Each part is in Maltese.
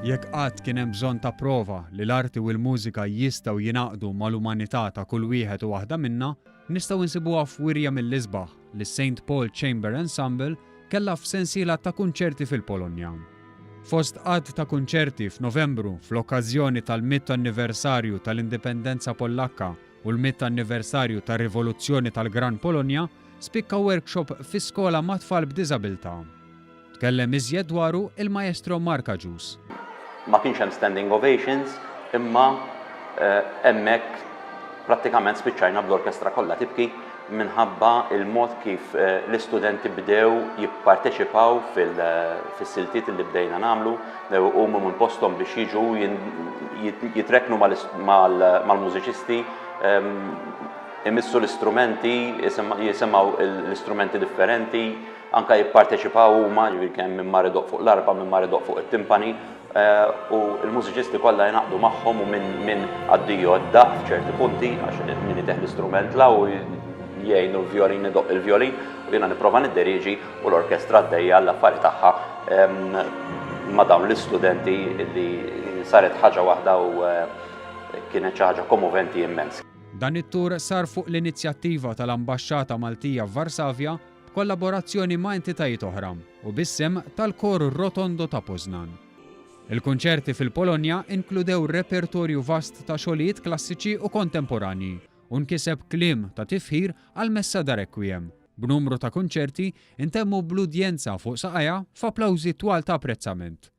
Jekk qatt kien hemm bżonn ta' prova li l-arti u l-mużika jistgħu jingħaqdu mal-umanità ta' kull wieħed u waħda minnha, nistgħu nsibuha f'wirja mill-isbaħ li St. Paul Chamber Ensemble kellha f'sensiela ta' kunċerti fil-Polonja. Fost għadd ta' kunċerti f'Novembru fl-okkażjoni tal-100 anniversarju tal-Indipendenza Pollakka u l-100 anniversarju tar-Rivoluzzjoni tal-Gran Polonja, spikka workshop fi skola ma' tfal b'diżabilità. Tkellem iżjed dwaru il-Maestro Marka Ġus. Ma kienx hemm standing ovations, imma hemmhekk prattikament spiċċajna bl-orkestra kollha tibki minħabba il-mod kif l-istudenti bdew jipparteċipaw fis-siltiet li bdejna nagħmlu u minn posthom biex jiġu jitreknu mal-mużiċisti, imissu l-istrumenti, jisimgħu l-istrumenti differenti, anke jipparteċipaw huma kemm minn mar idoq fuq l-arpa, minn mar idoq fuq it-timpani u l-mużiċisti kollha jnaqdu magħhom u minn għaddiju għaddaq f'ċerti punti għax min iteħ l-istrument law jgħinu l-violin idoq il-violin u jiena nipprova niddiriġi u l-orkestra għaddejja l-affarijiet tagħha ma' dawn l-istudenti li saret ħaġa waħda u kienet xi ħaġa kommoventi immens. Dan it-tur sar fuq l-inizjattiva tal-Ambaxxata Maltija f'Varsavja b'kollaborazzjoni ma' entitajiet oħra u b'isem tal-Kor Rotondo ta' Poznan. Il-kunċerti fil-Polonja inkludew repertorju vast ta' xogħlijiet klassiċi u kontemporanji u nkiseb kliem ta' tifħir għal messa da' requiem. B'numru ta' kunċerti intemmu bl-udjenza fuq saqajja f'applawżi twal ta' apprezzament.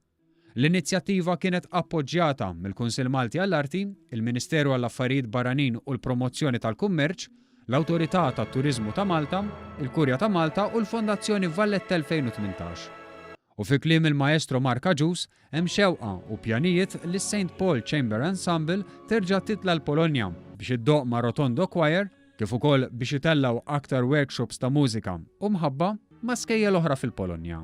L-inizjattiva kienet appoġġjata mill-Kunsill Malti għall-Arti, il-Ministeru għall-Affarijiet Barranin u l-Promozzjoni tal-Kummerċ, l-Awtorità tat-Turiżmu ta' Malta, il-Kurja ta' Malta u l-Fondazzjoni Valletta 2018. U fi kliem il-Maestro Marka Ġus hemm xewqa u pjanijiet li St. Paul Chamber Ensemble terġa' titla l-Polonja biex iddoq ma' Rotondo Choir kif ukoll biex itellgħu aktar workshops ta' mużika u mħabba ma' skejjel oħra fil-Polonja.